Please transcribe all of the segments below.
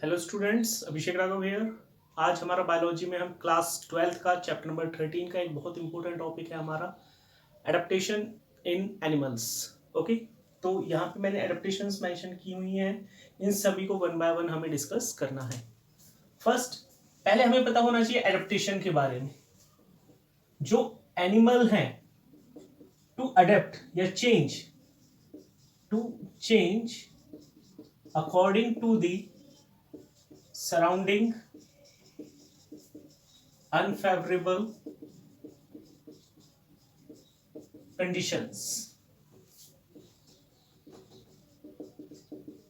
Hello students, Abhishek Raghav here. आज हमारा biology में हम क्लास 12th का चैप्टर नंबर 13 का एक बहुत इंपॉर्टेंट टॉपिक है हमारा एडेप्टेशन इन एनिमल्स। ओके, तो यहाँ पे मैंने एडेप्टेशंस मेंशन की हुई हैं। इन सभी को वन बाय वन हमें डिस्कस करना है। फर्स्ट, पहले हमें पता होना चाहिए एडेप्टेशन के बारे में। जो एनिमल हैं टू अडेप्ट या change according to the surrounding unfavorable conditions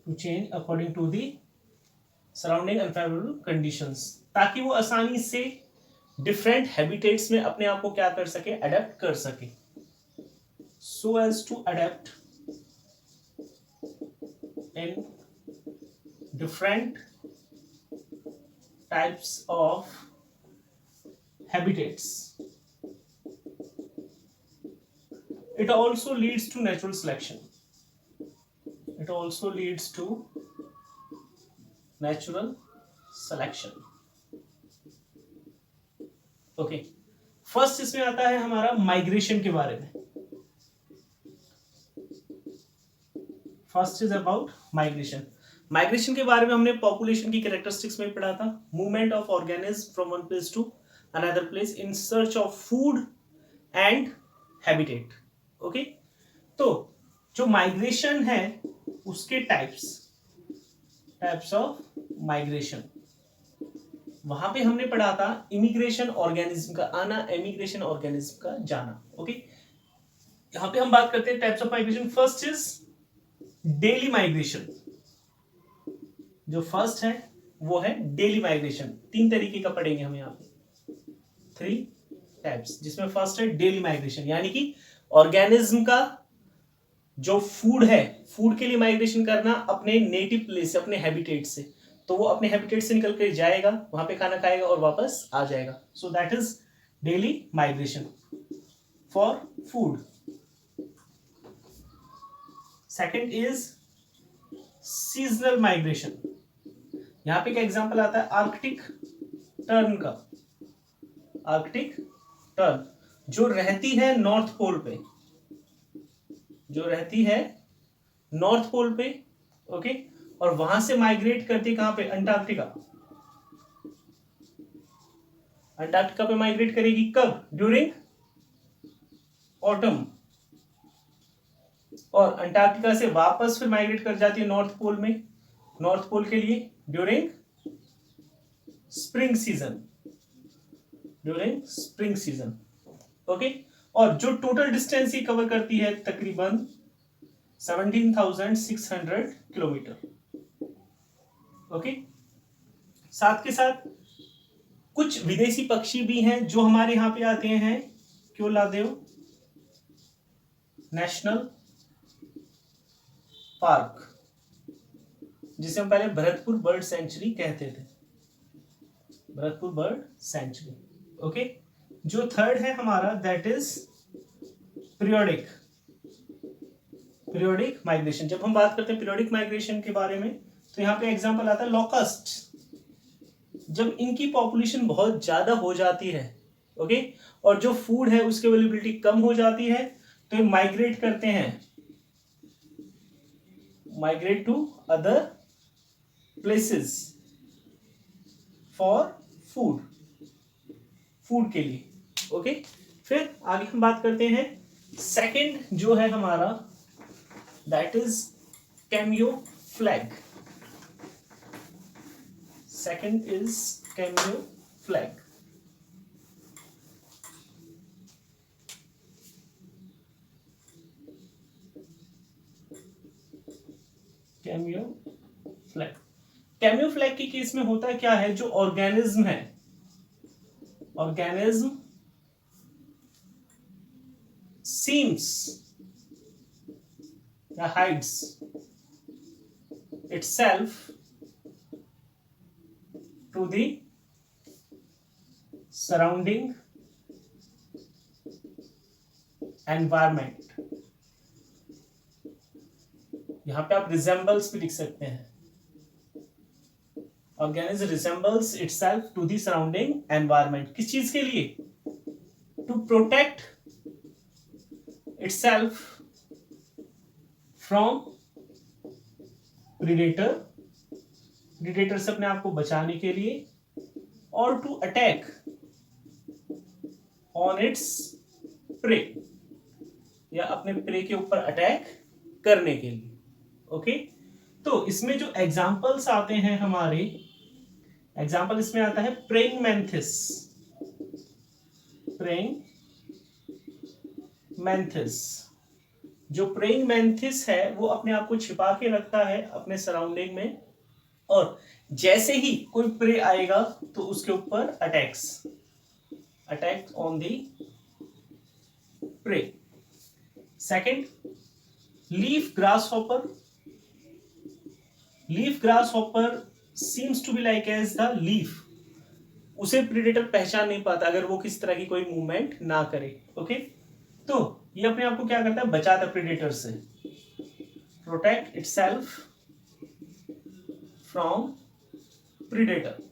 to change according to the surrounding unfavorable conditions, ताकि वो आसानी से डिफरेंट हैबिटेट्स में अपने आप को क्या कर सके, अडेप्ट कर सके। so as to adapt in different types of habitats. It also leads to natural selection. Okay, first इसमें आता है हमारा माइग्रेशन के बारे में। फर्स्ट इज अबाउट माइग्रेशन के बारे में हमने पॉपुलेशन की कैरेक्टरिस्टिक्स में पढ़ा था। Movement of organism from one place to another place in search of food and habitat. Okay, तो जो माइग्रेशन है उसके टाइप्स ऑफ माइग्रेशन, वहां पे हमने पढ़ा था इमिग्रेशन ऑर्गेनिज्म का आना, एमिग्रेशन ऑर्गेनिज्म का जाना। ओके, यहां पे हम बात करते हैं types of migration. First is daily migration. जो फर्स्ट है वो है डेली माइग्रेशन। 3 तरीके का पढ़ेंगे हम यहाँ पे, 3 टाइप्स, जिसमें फर्स्ट है डेली माइग्रेशन, यानी कि ऑर्गेनिज्म का जो फूड है, फूड के लिए माइग्रेशन करना अपने नेटिव प्लेस से, अपने हैबिटेट से। तो वो अपने हैबिटेट से निकल कर जाएगा, वहां पे खाना खाएगा और वापस आ जाएगा। So that is daily migration for food. Second is seasonal migration. यहां पे एक एग्जांपल आता है आर्कटिक टर्न का। आर्कटिक टर्न जो रहती है नॉर्थ पोल पे, ओके, और वहां से माइग्रेट करती है कहां पे, अंटार्कटिका पे माइग्रेट करेगी। कब? During autumn. और अंटार्कटिका से वापस फिर माइग्रेट कर जाती है नॉर्थ पोल के लिए ड्यूरिंग स्प्रिंग सीजन। ओके, और जो टोटल डिस्टेंस ही कवर करती है तकरीबन 17,600 किलोमीटर। ओके, साथ के साथ कुछ विदेशी पक्षी भी हैं जो हमारे यहां पे आते हैं। क्योलादेव नेशनल पार्क, जिसे हम पहले भरतपुर बर्ड सेंचुरी कहते थे, भरतपुर बर्ड सेंचुरी। ओके, जो थर्ड है हमारा दैट इज पीरियोडिक माइग्रेशन। जब हम बात करते हैं पीरियोडिक माइग्रेशन के बारे में, तो यहाँ पे एग्जांपल आता है लॉकस्ट। जब इनकी पॉपुलेशन बहुत ज्यादा हो जाती है, ओके, और जो फूड है उसकी अवेलेबिलिटी कम हो जाती है, तो ये माइग्रेट करते हैं, migrate to other places for food के लिए। ओके, फिर आगे हम बात करते हैं सेकंड जो है हमारा that is camouflage. Second is camouflage. Camouflage की केस में होता है क्या है, जो ऑर्गेनिज्म seems या hides itself to the surrounding environment। यहां पे आप रिजेंबल्स भी लिख सकते हैं। Organism resembles itself to the surrounding environment, किस चीज के लिए? To protect itself from predator, predator से अपने आप को बचाने के लिए, और to attack on its prey, या अपने प्रे के ऊपर अटैक करने के लिए। ओके, तो इसमें जो एग्जाम्पल्स आते हैं हमारे, एग्जाम्पल इसमें आता है प्रेइंग मैंथिस, प्रेइंग मैंथिस। जो प्रेइंग मैंथिस है वो अपने आप को छिपा के रखता है अपने सराउंडिंग में, और जैसे ही कोई प्रे आएगा तो उसके ऊपर attack on the prey. Second, leaf grasshopper, leaf grasshopper seems to be like as the leaf, उसे प्रीडेटर पहचान नहीं पाता अगर वो किस तरह की कोई मूवमेंट ना करे। ओके, तो ये अपने आप को क्या करता है? बचाता है प्रीडेटर से, प्रोटेक्ट इटसेल्फ फ्रॉम प्रीडेटर।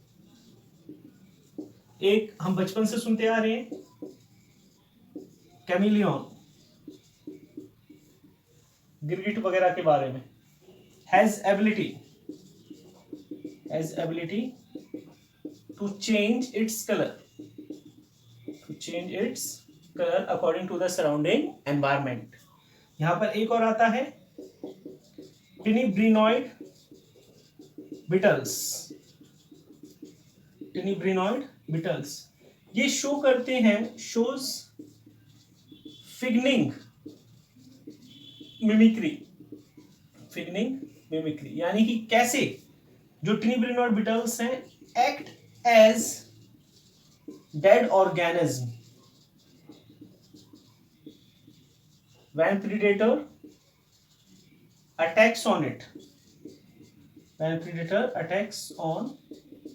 एक हम बचपन से सुनते आ रहे हैं, कैमिलियन, गिरगिट वगैरह के बारे में, has ability to change its colour, according to the surrounding environment. यहां पर एक और आता है टिनिब्रिनॉइड बिटल्स, ये शो करते हैं, शोज फिगनिंग मिमिक्री, यानी कि कैसे जो टिनिब्रिनॉइड बिटल्स हैं act as dead organism when predator attacks on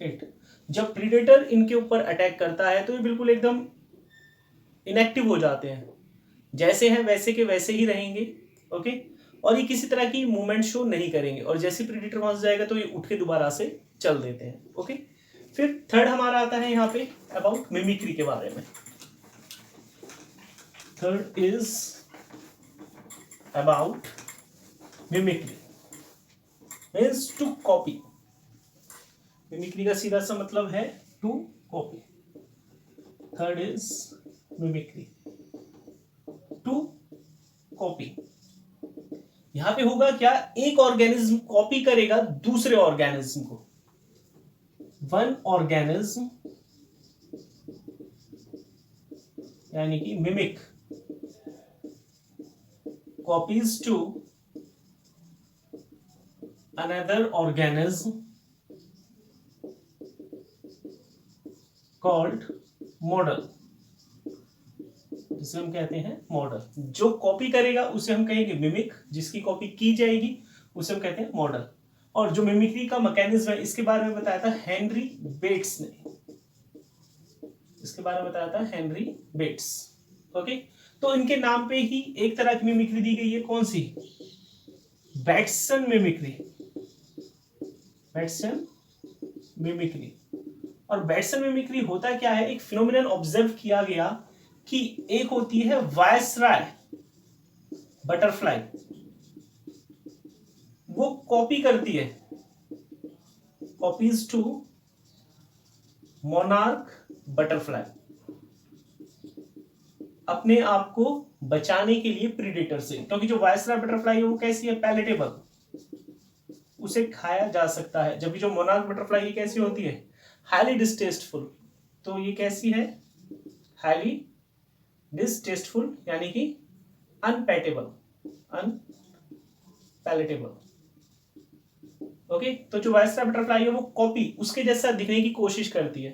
it, जब प्रीडेटर इनके ऊपर अटैक करता है तो ये बिल्कुल एकदम इनएक्टिव हो जाते हैं, जैसे हैं वैसे के वैसे ही रहेंगे। ओके, और ये किसी तरह की मूवमेंट शो नहीं करेंगे, और जैसे प्रीडेटर वहां से जाएगा तो ये उठ के दोबारा से चल देते हैं। ओके, फिर थर्ड हमारा आता है यहाँ पे अबाउट मिमिक्री के बारे में। Third is about mimicry, means to copy। Mimicry का सीधा सा मतलब है to copy। Third is mimicry, to copy। यहां पे होगा क्या? एक ऑर्गेनिज्म कॉपी करेगा दूसरे ऑर्गेनिज्म को, वन ऑर्गेनिज्म यानी कि mimic copies to another organism called model, जिसे हम कहते हैं मॉडल। जो कॉपी करेगा उसे हम कहेंगे मिमिक, जिसकी कॉपी की जाएगी उसे हम कहते हैं मॉडल। और जो मिमिक्री का मैकेनिज्म है इसके बारे में बताया था हेनरी बेट्स ने, ओके, तो इनके नाम पे ही एक तरह की मिमिक्री दी गई है, कौन सी? Batesian mimicry. और बैट्सन मिमिक्री होता क्या है? एक फिनोमिनन ऑब्जर्व किया गया कि एक होती है वायसराय बटरफ्लाई, वो कॉपी करती है, कॉपीज टू मोनार्क बटरफ्लाई, अपने आप को बचाने के लिए प्रीडेटर से, क्योंकि जो वायसराय बटरफ्लाई है वो कैसी है? पैलेटेबल, उसे खाया जा सकता है, जबकि जो मोनार्क बटरफ्लाई ये कैसी होती है? Highly distasteful. तो ये कैसी है? हाईली डिस्टेस्टफुल, यानी कि अनपैलेटेबल। ओके, तो जो वायसराय बटरफ्लाई है वो कॉपी उसके जैसा दिखने की कोशिश करती है,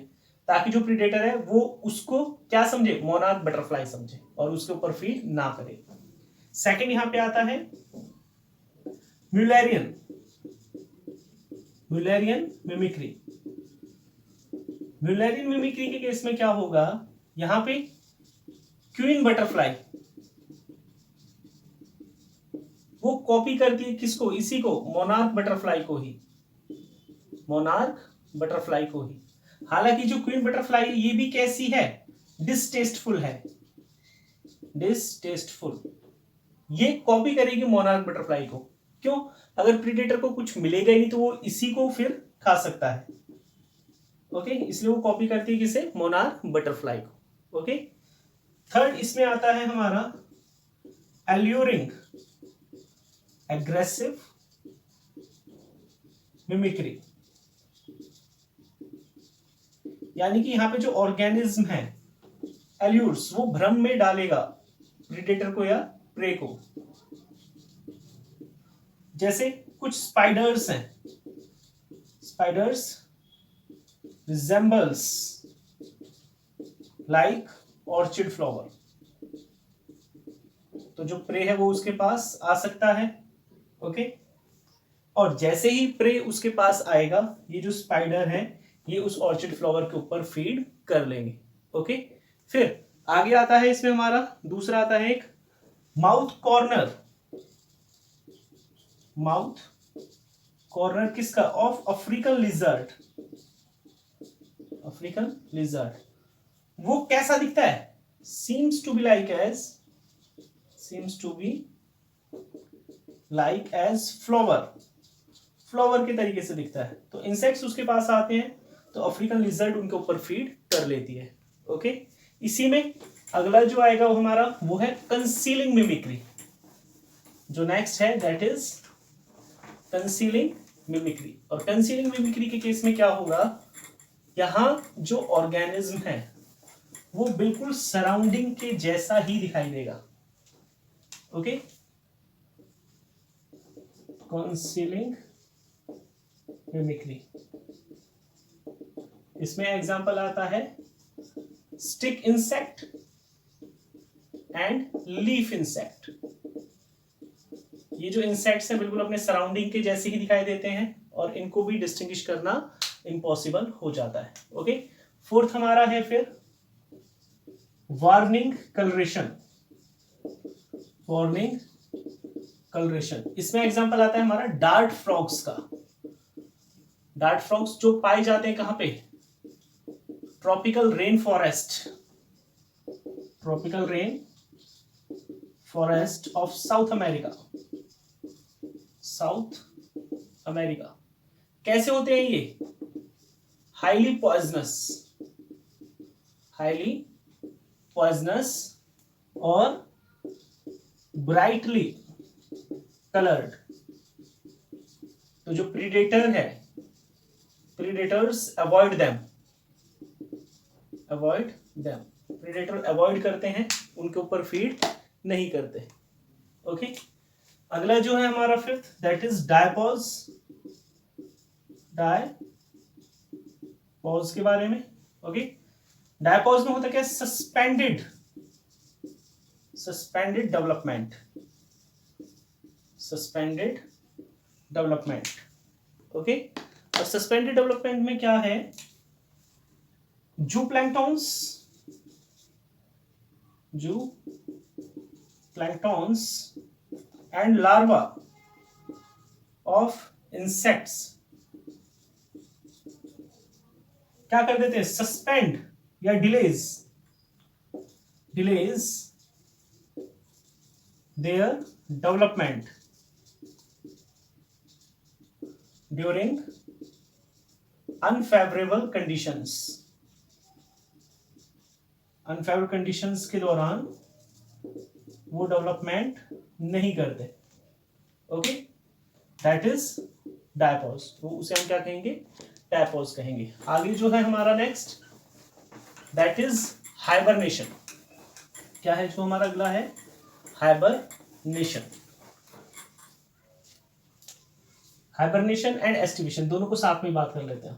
ताकि जो प्रीडेटर है वो उसको क्या समझे? मोनार्क बटरफ्लाई समझे, और उसके ऊपर फीड ना करे। सेकंड यहां पे आता है म्यूलेरियन मिमिक्री। म्यूलेरियन मिमिक्री के केस में क्या होगा? यहां पे क्वीन बटरफ्लाई वो कॉपी करती है किसको? इसी को, मोनार्क बटरफ्लाई को ही, मोनार्क बटरफ्लाई को ही। हालांकि जो क्वीन बटरफ्लाई ये भी कैसी है, डिसटेस्टफुल है, डिसटेस्टफुल। ये कॉपी करेगी मोनार्क बटरफ्लाई को। क्यों? अगर प्रीडेटर को कुछ मिलेगा ही नहीं तो वो इसी को फिर खा सकता है। ओके, इसलिए वो कॉपी करती है किसे? मोनार्क बटरफ्लाई को। ओके, थर्ड इसमें आता है हमारा एल्यूरिंग एग्रेसिव मिमिक्री। यानी कि यहां पे जो ऑर्गेनिज्म है एल्यूर्स, वो भ्रम में डालेगा प्रीडेटर को या प्रे को। जैसे कुछ स्पाइडर्स हैं, spiders resembles like orchid flower, तो जो प्रे है वो उसके पास आ सकता है। ओके, और जैसे ही प्रे उसके पास आएगा, ये जो स्पाइडर है ये उस ऑर्चिड फ्लावर के ऊपर फीड कर लेंगे। ओके, फिर आगे आता है इसमें हमारा दूसरा आता है एक माउथ कॉर्नर। माउथ कॉर्नर किसका? Of African lizard. African lizard वो कैसा दिखता है? Seems to be like as flower, flower के तरीके से दिखता है। तो इंसेक्ट्स उसके पास आते हैं तो अफ्रीकन लिजर्ड उनके ऊपर फीड कर लेती है। ओके, इसी में अगला जो आएगा वो हमारा वो है कंसीलिंग मिमिक्री। जो नेक्स्ट है दैट इज कंसीलिंग मिमिक्री। और कंसीलिंग मिमिक्री के केस में क्या होगा, यहां जो ऑर्गेनिज्म है वो बिल्कुल सराउंडिंग के जैसा ही दिखाई देगा। ओके, कंसीलिंग मिमिक्री, इसमें एग्जांपल आता है stick insect and leaf insect. ये जो इंसेक्ट्स हैं बिल्कुल अपने सराउंडिंग के जैसे ही दिखाई देते हैं और इनको भी डिस्टिंग्विश करना इम्पॉसिबल हो जाता है। ओके, फोर्थ हमारा है फिर वार्निंग कलरेशन। वार्निंग कलरेशन, इसमें एग्जांपल आता है हमारा डार्ट फ्रॉग्स का। डार्ट फ्रॉग्स जो पाए जाते हैं कहां पे? Tropical rain forest, tropical rain forest of south America, south America. कैसे होते हैं ये? हाईली पॉइजनस, हाईली पॉइजनस और ब्राइटली कलर्ड। तो जो प्रीडेटर है, predators avoid them, avoid them, predator avoid करते हैं, उनके ऊपर फीड नहीं करते। ओके, अगला जो है हमारा fifth that is diapause. Diapause के बारे में। ओके, डायपॉज में होता क्या? Suspended, suspended development, suspended development. Okay, और सस्पेंडेड डेवलपमेंट में क्या है? जूप्लैंक्टॉन्स, जूप्लैंक्टॉन्स एंड लार्वा ऑफ इंसेक्ट्स क्या कर देते हैं? सस्पेंड या delays their development during unfavourable conditions. Unfavourable conditions के दौरान वो डेवलपमेंट नहीं करते। Okay, that is diapause. तो उसे हम क्या कहेंगे? डायपॉज कहेंगे। आगे जो है हमारा नेक्स्ट दैट इज हाइबरनेशन। क्या है जो हमारा अगला है? हाइबरनेशन। हाइबरनेशन एंड एस्टिवेशन दोनों को साथ में बात कर लेते हैं।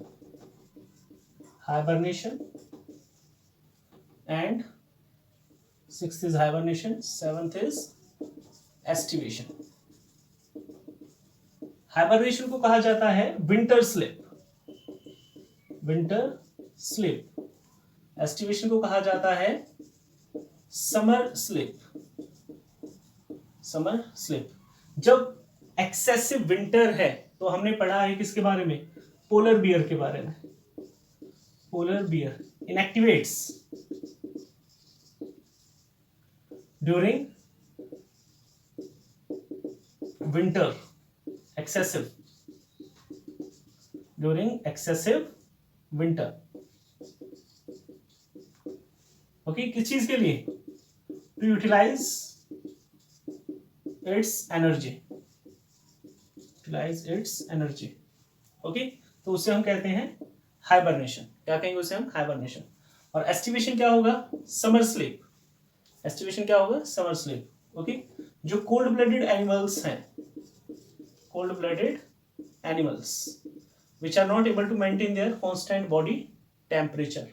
Hibernation and sixth is hibernation, seventh is aestivation. Hibernation को कहा जाता है winter sleep, winter sleep. Aestivation को कहा जाता है समर स्लीप, समर स्लीप। जब एक्सेसिव विंटर है तो हमने पढ़ा है किसके बारे में? पोलर बियर के बारे में। Polar bear inactivates during winter excessive, during excessive winter. Okay, किस चीज के लिए? To utilize its energy, utilize its energy. Okay, तो उसे हम कहते हैं हाइबरनेशन। क्या कहेंगे उसे हम? हाइबरनेशन। और एस्टिवेशन क्या होगा? Summer sleep. एस्टिवेशन क्या होगा? Summer sleep. ओके, जो कोल्ड ब्लडेड एनिमल्स हैं, cold blooded animals which are not able to maintain their constant body temperature,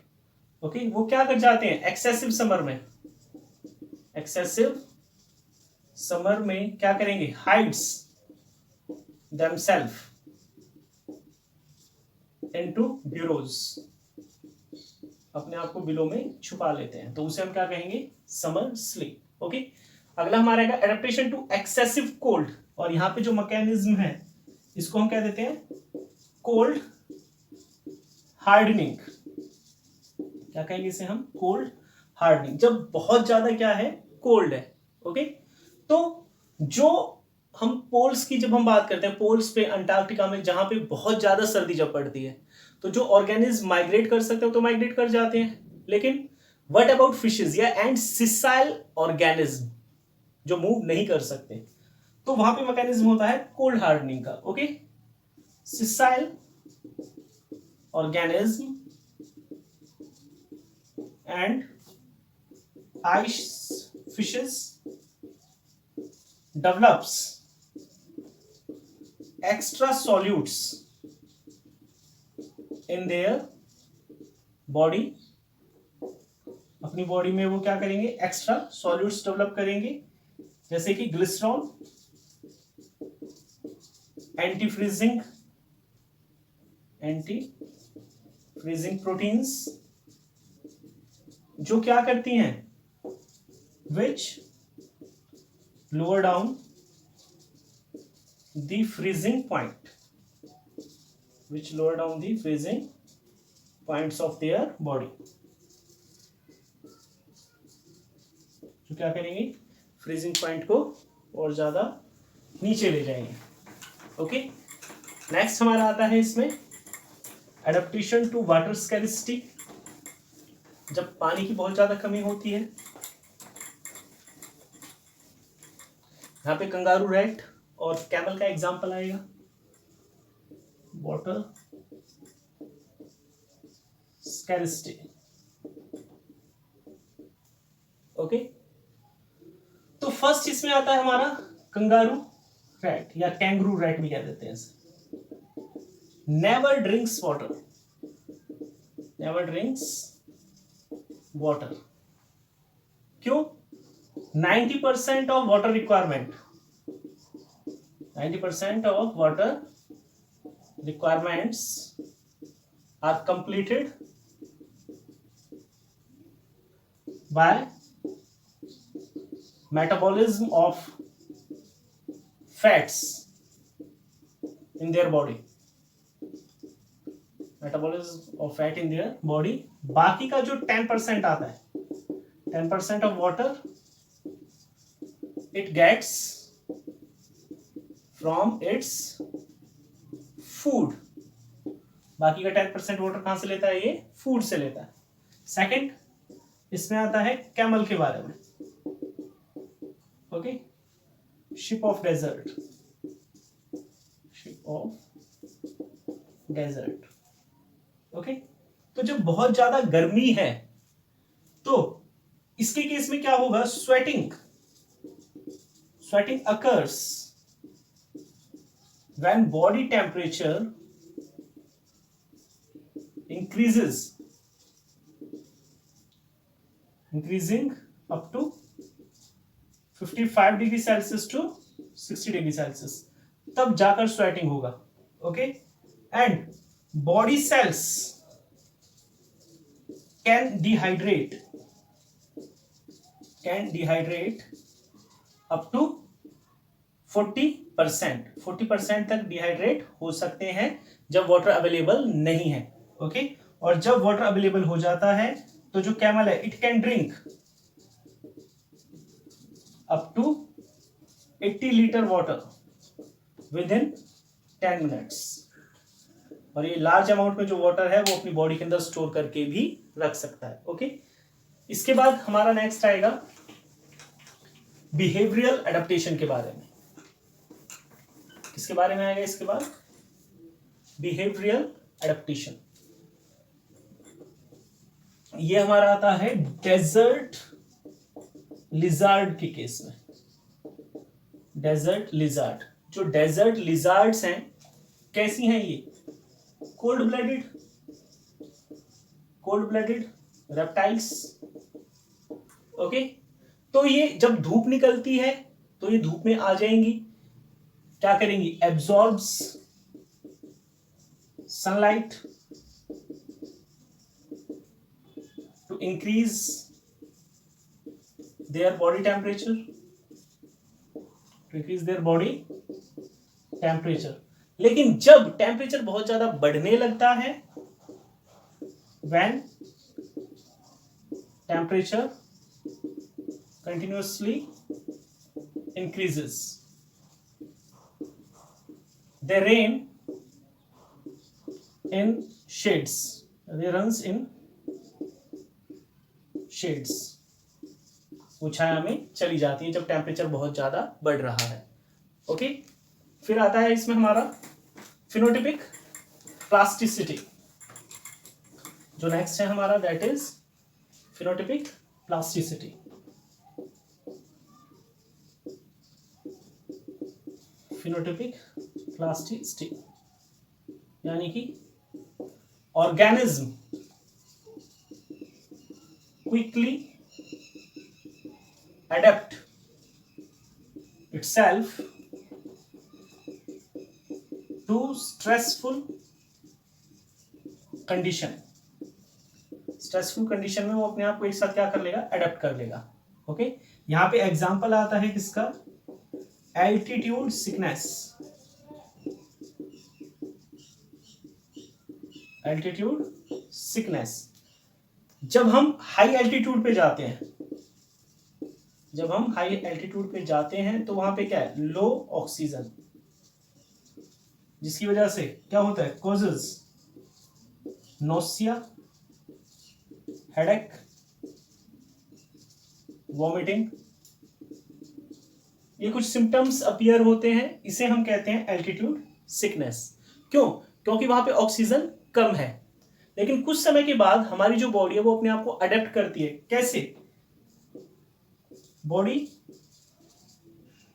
okay, वो क्या कर जाते हैं एक्सेसिव समर में, एक्सेसिव समर में क्या करेंगे? हाइड्स themselves into burrows, अपने आप को बिलों में छुपा लेते हैं, तो उसे हम क्या कहेंगे? Summer sleep. ओके, अगला हमारा है एडेप्टेशन टू एक्सेसिव कोल्ड, और यहाँ पे जो मैकेनिज्म है इसको हम क्या देते हैं? Cold hardening. क्या कहेंगे इसे हम? Cold hardening. जब बहुत ज्यादा क्या है? कोल्ड है। ओके, तो जो हम पोल्स की जब हम बात करते हैं, पोल्स पे अंटार्कटिका में जहां पे बहुत ज्यादा सर्दी जब पड़ती है, तो जो ऑर्गेनिज्म माइग्रेट कर सकते हो तो माइग्रेट कर जाते हैं, लेकिन व्हाट अबाउट फिशेस या एंड सिसाइल ऑर्गेनिज्म जो मूव नहीं कर सकते, तो वहां पे मैकेनिज्म होता है कोल्ड हार्डनिंग का। Okay, sessile organism and ice fishes develops extra solutes in their body, अपनी बॉडी में वो क्या करेंगे? एक्स्ट्रा सॉल्यूट्स डेवलप करेंगे, जैसे कि ग्लिसरॉल, एंटी फ्रीजिंग प्रोटीन्स, जो क्या करती हैं? विच lower down the freezing point, which lower down the freezing points of their body, जो क्या करेंगे? फ्रीजिंग पॉइंट को और ज्यादा नीचे ले जाएंगे। ओके, नेक्स्ट हमारा आता है इसमें एडेप्टेशन टू वाटर स्कैरिसिटी, जब पानी की बहुत ज्यादा कमी होती है। यहाँ पे कंगारू रैट और कैमल का एग्जाम्पल आएगा। Water scarcity. ओके, तो फर्स्ट इसमें आता है हमारा कंगारू रैट या कैंगरू रैट भी कह देते हैं इसे। Never drinks water, never drinks water. क्यों? 90% of water requirement, 90% of water requirements are completed by metabolism of fats in their body, metabolism of fat in their body। बाकी का जो 10% आता है, 10% of water it gets from its food। बाकी का 10% water कहां से लेता है? ये फूड से लेता है। सेकंड, इसमें आता है कैमल के बारे में। Okay, ship of desert, ship of desert. Okay, तो जब बहुत ज्यादा गर्मी है तो इसके केस में क्या होगा? Sweating occurs when body temperature increasing up to 55 degree Celsius to 60 degree Celsius, तब जाकर स्वेटिंग होगा। Okay, and body cells can dehydrate up to 40% तक डिहाइड्रेट हो सकते हैं जब वाटर अवेलेबल नहीं है। ओके, और जब वाटर अवेलेबल हो जाता है तो जो कैमल है it can drink up to 80 litre water within 10 minutes. और ये लार्ज अमाउंट में जो वाटर है वो अपनी बॉडी के अंदर स्टोर करके भी रख सकता है। ओके, इसके बाद हमारा नेक्स्ट आएगा बिहेवियरल एडेप्टेशन के बारे में। किसके बारे में आएगा इसके बाद? Behavioural adaptation. ये हमारा आता है डेजर्ट लिजार्ड के केस में। डेजर्ट लिजार्ड, जो डेजर्ट लिजार्ड्स हैं कैसी हैं ये? Cold blooded reptiles. ओके, तो ये जब धूप निकलती है तो ये धूप में आ जाएंगी, क्या करेंगी? Absorbs sunlight to increase their body temperature, लेकिन जब टेम्परेचर बहुत ज्यादा बढ़ने लगता है, when temperature continuously increases, they rain in shades, they runs in shades, वो छाया में चली जाती है जब टेम्परेचर बहुत ज्यादा बढ़ रहा है। ओके, फिर आता है इसमें हमारा फिनोटिपिक प्लास्टिसिटी। जो नेक्स्ट है हमारा that is phenotypic plasticity. Phenotypic plasticity यानी कि organism quickly adapt itself to stressful condition. Stressful condition में वो अपने आप को एक साथ क्या कर लेगा? अडेप्ट कर लेगा। ओके, यहां पे एग्जांपल आता है किसका? Altitude sickness. एल्टीट्यूड सिकनेस, जब हम हाई एल्टीट्यूड पे जाते हैं, तो वहां पे क्या है? लो ऑक्सीजन, जिसकी वजह से क्या होता है? कॉजेज नोसिया, हेडेक, वॉमिटिंग, ये कुछ सिम्टम्स अपीयर होते हैं। इसे हम कहते हैं एल्टीट्यूड सिकनेस। क्यों? क्योंकि वहां पे ऑक्सीजन कम है। लेकिन कुछ समय के बाद हमारी जो बॉडी है वो अपने आप को अडेप्ट करती है। कैसे? Body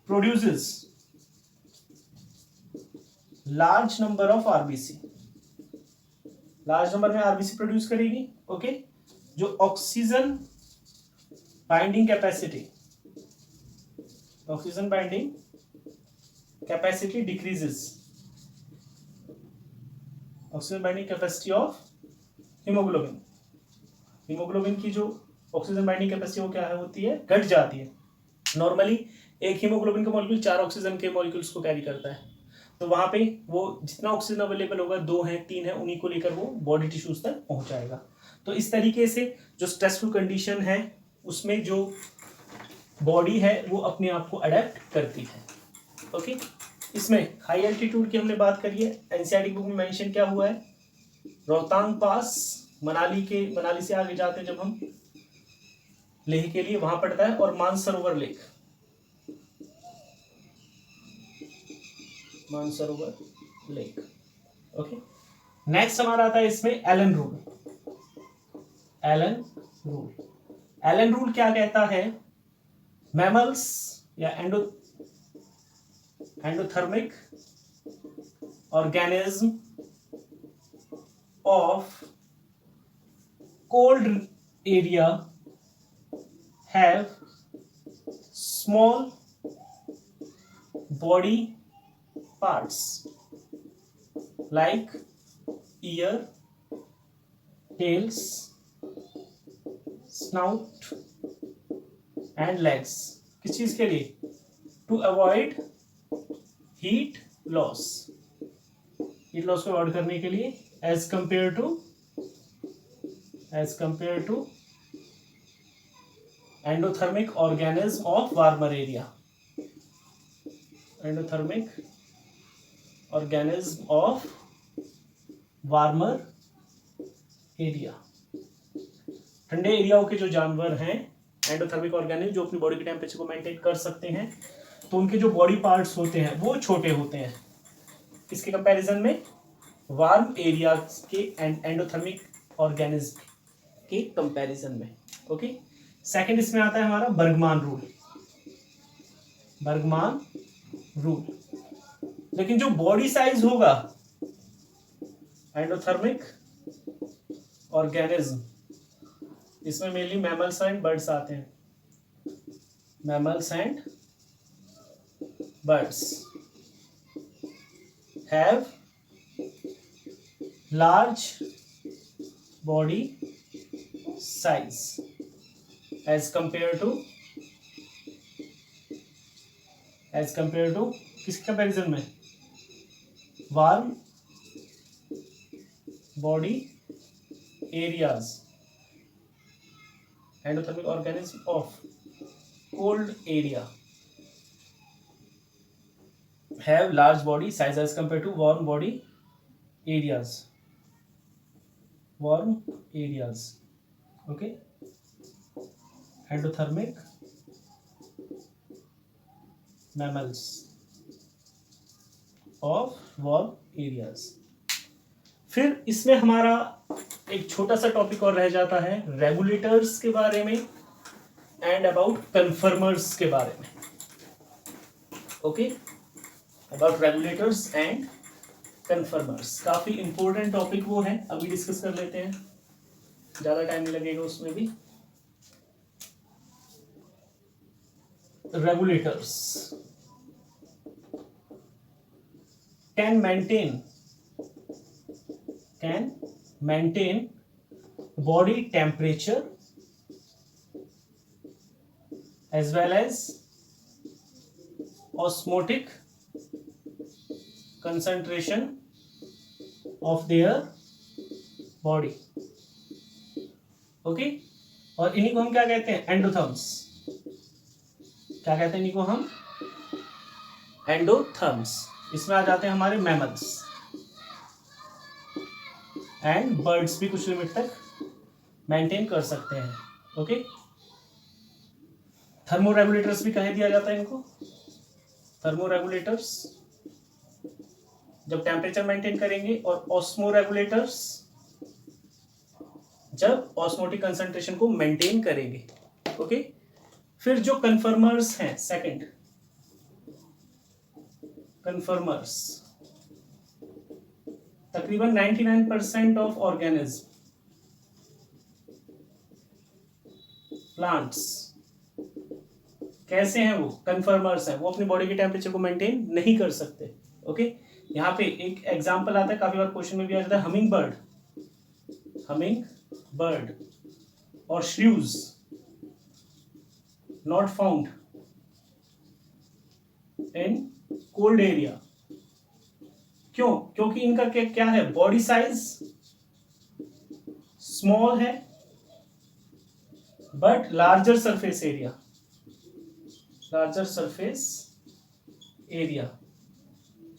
produces large number of RBC, large number में आरबीसी प्रोड्यूस करेगी। ओके, जो oxygen binding capacity decreases, oxygen binding capacity of haemoglobin की जो ऑक्सीजन बाइंडिंग कैपेसिटी वो क्या है होती है? घट जाती है। नॉर्मली एक हीमोग्लोबिन का मॉलिक्यूल 4 ऑक्सीजन के मॉलिक्यूल्स को कैरी करता है, तो वहां पे वो जितना ऑक्सीजन अवेलेबल होगा, 2 है 3 है, उन्हीं को लेकर वो बॉडी टिश्यूज तक पहुंचाएगा। तो इस तरीके से जो स्ट्रेसफुल कंडीशन है उसमें जो बॉडी है वो अपने आप को अडेप्ट करती है। ओके, इसमें हाई एल्टीट्यूड की हमने बात करी है। एनसीईआरटी बुक में मेंशन क्या हुआ है? रोहतांग पास, मनाली से आगे जाते हैं जब हम लेह के लिए, वहां पड़ता है, और मानसरोवर लेक। ओके, नेक्स्ट हमारा आता है इसमें एलन रूल क्या कहता है? मैमल्स या endothermic organism of cold area have small body parts like ear, tails, snout and legs। किस चीज के लिए? To avoid हीट लॉस को अवॉइड करने के लिए as compare to endothermic organism of warmer area, endothermic organism of warmer area. ठंडे एरियाओं के जो जानवर हैं एंडोथर्मिक ऑर्गेनिज्म जो अपनी बॉडी के टेम्परेचर को मेंटेन कर सकते हैं, तो उनके जो बॉडी पार्ट्स होते हैं वो छोटे होते हैं इसके कंपैरिजन में वार्म एरिया के एंडोथर्मिक ऑर्गेनिज्म के कंपैरिजन में। ओके, सेकंड इसमें आता है हमारा बर्गमान रूल। लेकिन जो बॉडी साइज होगा एंडोथर्मिक ऑर्गेनिज्म, इसमें मेनली मैमल्स एंड बर्ड्स आते हैं, mammals and birds have large body size as compare to किसके कंपैरिजन में, warm body areas, endothermic organism of cold area have large body size as compared to warm body areas. Okay, endothermic mammals of warm areas. फिर इसमें हमारा एक छोटा सा topic और रह जाता है रेगुलेटर्स के बारे में एंड अबाउट कन्फर्मर्स के बारे में। Okay, about regulators and conformers, काफी इंपॉर्टेंट टॉपिक वो है, अभी डिस्कस कर लेते हैं, ज्यादा टाइम नहीं लगेगा उसमें भी। Regulators can maintain body temperature as well as osmotic concentration of their body. Okay, और इन्हीं को हम क्या कहते हैं, एंडोथर्म्स। क्या कहते हैं इन्हीं को हम, एंडोथर्म्स। इसमें आ जाते हैं हमारे मैमल्स एंड बर्ड्स भी कुछ लिमिट तक मेंटेन कर सकते हैं। ओके, थर्मोरेगुलेटर्स भी कह दिया जाता है इनको। थर्मोरेगुलेटर्स जब टेम्परेचर मेंटेन करेंगे, और ऑस्मोरेगुलेटर्स जब ऑस्मोटिक कंसंट्रेशन को मेंटेन करेंगे। ओके, फिर जो कन्फर्मर्स हैं, सेकंड कन्फर्मर्स, तकरीबन 99% ऑफ ऑर्गेनिज्म, प्लांट्स कैसे हैं, वो कन्फर्मर्स हैं, वो अपनी बॉडी के टेम्परेचर को मेंटेन नहीं कर सकते। ओके, यहाँ पे एक एग्जांपल आता है, काफी बार क्वेश्चन में भी आ जाता है, हमिंग बर्ड और shrews not found in cold area. क्यों? क्योंकि इनका क्या है, बॉडी साइज स्मॉल है but larger surface area,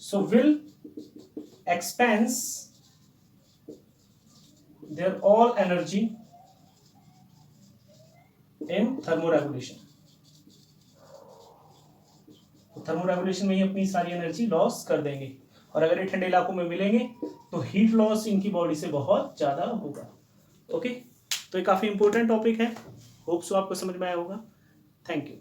so will expense their all energy in thermoregulation. तो थर्मोरेगुलेशन में ही अपनी सारी एनर्जी लॉस कर देंगे, और अगर ये ठंडे इलाकों में मिलेंगे तो हीट लॉस इनकी बॉडी से बहुत ज्यादा होगा। ओके, तो ये काफी इंपॉर्टेंट टॉपिक है, होप सो आपको समझ में आया होगा। Thank you.